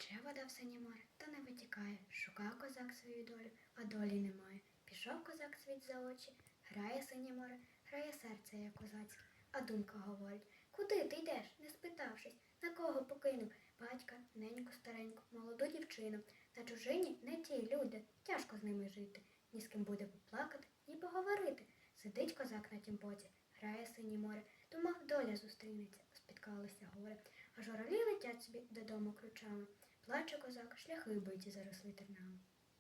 Тече вода в синє море, та не витікає. Шукав козак свою долю, а долі немає. Пішов козак світ за очі, грає синє море, грає серце, як козацьке. А думка говорить: куди ти йдеш, не спитавшись, на кого покинув? Батька, неньку стареньку, молоду дівчину. На чужині не ті люди, тяжко з ними жити. Ні з ким буде поплакати, ні поговорити. Сидить козак на тім боці, грає синє море, думав, доля зустрінеться, спіткалося горе. А журавлі летять собі додому ключами. Плаче козак, шляхи вбиті заросли тернами.